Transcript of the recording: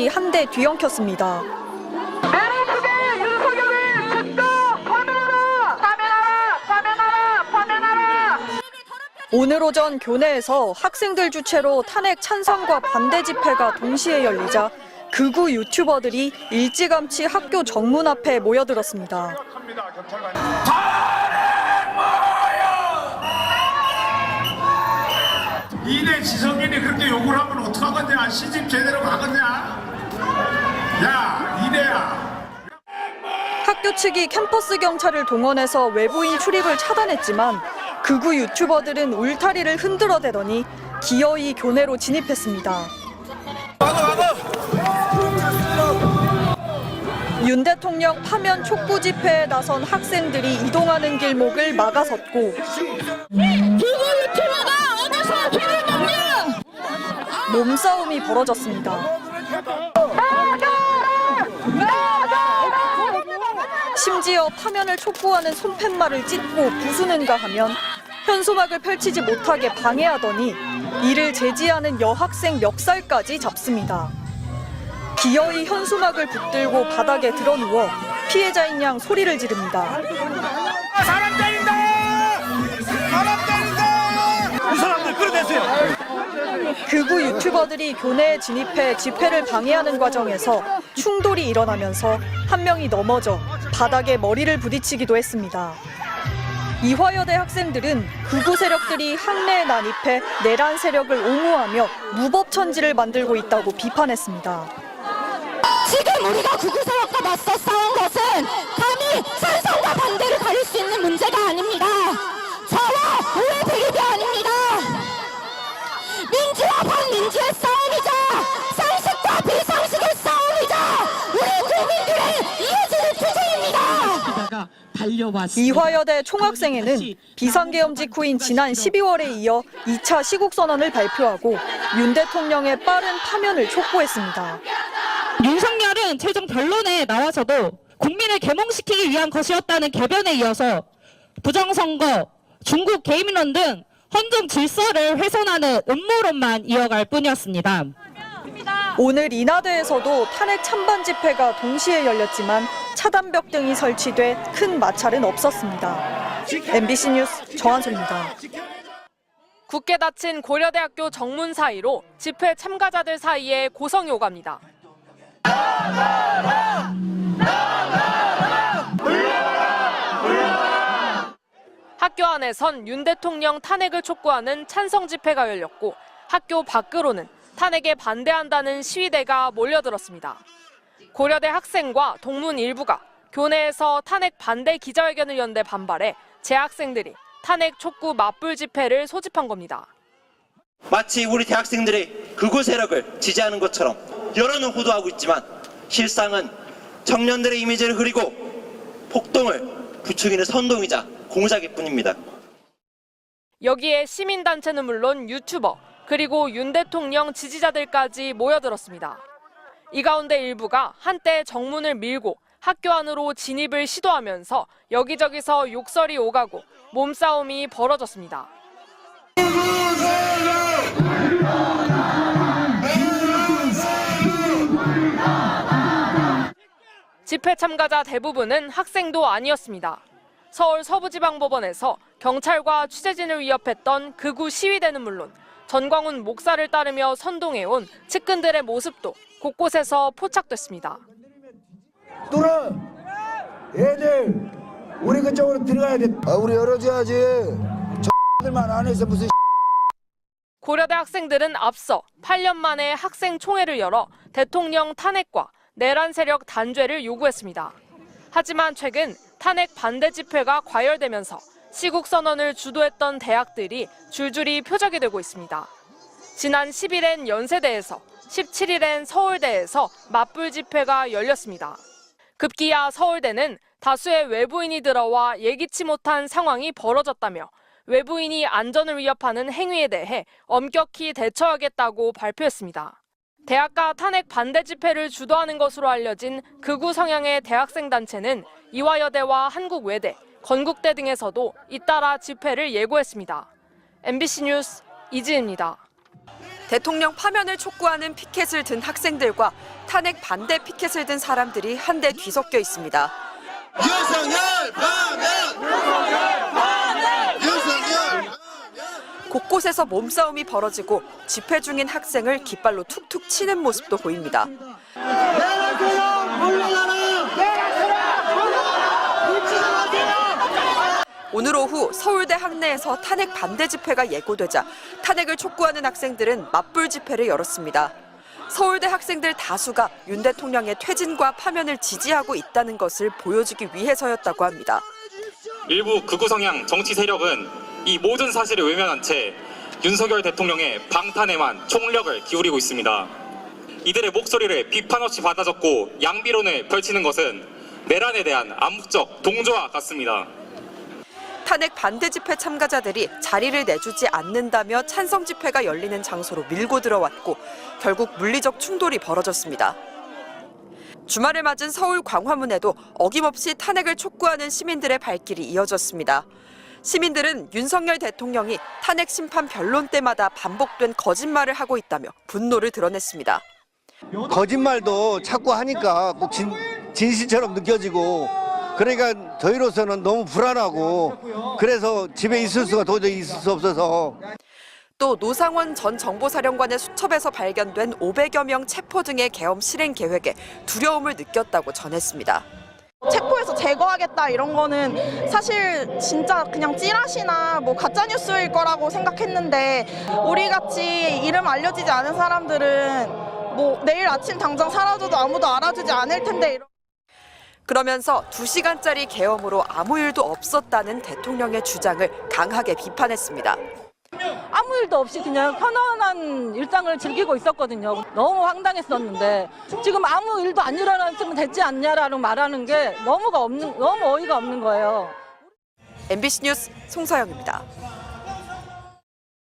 한 대 뒤엉켰습니다. 오늘 오전 교내에서 학생들 주최로 탄핵 찬성과 반대 집회가 동시에 열리자 극우 유튜버들이 일찌감치 학교 정문 앞에 모여들었습니다. 이내 지성인이 그렇게 욕을 하면 어떡하겠냐? 시집 제대로 가겠냐? 야, 이내야. 학교 측이 캠퍼스 경찰을 동원해서 외부인 출입을 차단했지만 극우 유튜버들은 울타리를 흔들어대더니 기어이 교내로 진입했습니다. 윤 대통령 파면 촉구 집회에 나선 학생들이 이동하는 길목을 막아섰고 몸싸움이 벌어졌습니다. 심지어 파면을 촉구하는 손팻말을 찢고 부수는가 하면 현수막을 펼치지 못하게 방해하더니 이를 제지하는 여학생 멱살까지 잡습니다. 기어이 현수막을 붙들고 바닥에 드러누워 피해자인 양 소리를 지릅니다. 사람 때린다! 사람 때린다! 이 사람들 끌어내세요. 극우 유튜버들이 교내에 진입해 집회를 방해하는 과정에서 충돌이 일어나면서 한 명이 넘어져 바닥에 머리를 부딪히기도 했습니다. 이화여대 학생들은 극우 세력들이 학내에 난입해 내란 세력을 옹호하며 무법천지를 만들고 있다고 비판했습니다. 지금 우리가 극우 세력과 맞서 싸운 것은 감히 찬성과 반대를 가릴 수 있는 문제가 아닙니다. 저와 우의 대립이 아닙니다. 민주와 반민주의 싸움이자 상식과 비상식의 싸움이자 우리 국민들의 이어지는 투쟁입니다. 이화여대 총학생회는 비상계엄 직후인 지난 12월에 이어 2차 시국선언을 발표하고 윤 대통령의 빠른 파면을 촉구했습니다. 윤석열은 최종 변론에 나와서도 국민을 계몽시키기 위한 것이었다는 개변에 이어서 부정선거, 중국 개입론 등 헌정 질서를 훼손하는 음모론만 이어갈 뿐이었습니다. 오늘 인하대에서도 탄핵 찬반 집회가 동시에 열렸지만 차단벽 등이 설치돼 큰 마찰은 없었습니다. MBC 뉴스 정한솔입니다. 굳게 닫힌 고려대학교 정문 사이로 집회 참가자들 사이에 고성이 오갑니다. 학교 안에선 윤 대통령 탄핵을 촉구하는 찬성 집회가 열렸고 학교 밖으로는 탄핵에 반대한다는 시위대가 몰려들었습니다. 고려대 학생과 동문 일부가 교내에서 탄핵 반대 기자회견을 연 데 반발해 재학생들이 탄핵 촉구 맞불 집회를 소집한 겁니다. 마치 우리 대학생들이 극우 세력을 지지하는 것처럼 여론은 호도하고 있지만 실상은 청년들의 이미지를 흐리고 폭동을 부추기는 선동이자 공작일 뿐입니다. 여기에 시민단체는 물론 유튜버 그리고 윤 대통령 지지자들까지 모여들었습니다. 이 가운데 일부가 한때 정문을 밀고 학교 안으로 진입을 시도하면서 여기저기서 욕설이 오가고 몸싸움이 벌어졌습니다. 집회 참가자 대부분은 학생도 아니었습니다. 서울 서부지방법원에서 경찰과 취재진을 위협했던 극우 시위대는 물론 전광훈 목사를 따르며 선동해온 측근들의 모습도 곳곳에서 포착됐습니다. 뚫어! 애들 우리 그쪽으로 들어가야 돼. 우리 열어줘야지. 저들만 안 해서 무슨 고려대 학생들은 앞서 8년 만에 학생 총회를 열어 대통령 탄핵과 내란 세력 단죄를 요구했습니다. 하지만 최근 탄핵 반대 집회가 과열되면서 시국 선언을 주도했던 대학들이 줄줄이 표적이 되고 있습니다. 지난 10일엔 연세대에서, 17일엔 서울대에서 맞불 집회가 열렸습니다. 급기야 서울대는 다수의 외부인이 들어와 예기치 못한 상황이 벌어졌다며 외부인이 안전을 위협하는 행위에 대해 엄격히 대처하겠다고 발표했습니다. 대학가 탄핵 반대 집회를 주도하는 것으로 알려진 극우 성향의 대학생 단체는 이화여대와 한국외대, 건국대 등에서도 잇따라 집회를 예고했습니다. MBC 뉴스 이지은입니다. 대통령 파면을 촉구하는 피켓을 든 학생들과 탄핵 반대 피켓을 든 사람들이 한데 뒤섞여 있습니다. 윤석열 파면! 윤석열! 곳곳에서 몸싸움이 벌어지고 집회 중인 학생을 깃발로 툭툭 치는 모습도 보입니다. 오늘 오후 서울대 학내에서 탄핵 반대 집회가 예고되자 탄핵을 촉구하는 학생들은 맞불 집회를 열었습니다. 서울대 학생들 다수가 윤 대통령의 퇴진과 파면을 지지하고 있다는 것을 보여주기 위해서였다고 합니다. 일부 극우 성향 정치 세력은 이 모든 사실을 외면한 채 윤석열 대통령의 방탄에만 총력을 기울이고 있습니다. 이들의 목소리를 비판 없이 받아 적고 양비론을 펼치는 것은 내란에 대한 암묵적 동조와 같습니다. 탄핵 반대 집회 참가자들이 자리를 내주지 않는다며 찬성 집회가 열리는 장소로 밀고 들어왔고 결국 물리적 충돌이 벌어졌습니다. 주말을 맞은 서울 광화문에도 어김없이 탄핵을 촉구하는 시민들의 발길이 이어졌습니다. 시민들은 윤석열 대통령이 탄핵 심판 변론 때마다 반복된 거짓말을 하고 있다며 분노를 드러냈습니다. 거짓말도 자꾸 하니까 꼭 진실처럼 느껴지고 그러니까 저희로서는 너무 불안하고 그래서 집에 있을 수가 도저히 있을 수 없어서 또 노상원 전 정보사령관의 수첩에서 발견된 500여 명 체포 등의 계엄 실행 계획에 두려움을 느꼈다고 전했습니다. 체포해서 제거하겠다 이런 거는 사실 진짜 그냥 찌라시나 뭐 가짜뉴스일 거라고 생각했는데 우리 같이 이름 알려지지 않은 사람들은 뭐 내일 아침 당장 사라져도 아무도 알아주지 않을 텐데 그러면서 2시간짜리 계엄으로 아무 일도 없었다는 대통령의 주장을 강하게 비판했습니다. 아무 일도 없이 그냥 편안한 일상을 즐기고 있었거든요. 너무 황당했었는데 지금 아무 일도 안 일어났으면 됐지 않냐라고 말하는 게 너무 어이가 없는 거예요. MBC 뉴스 송서영입니다.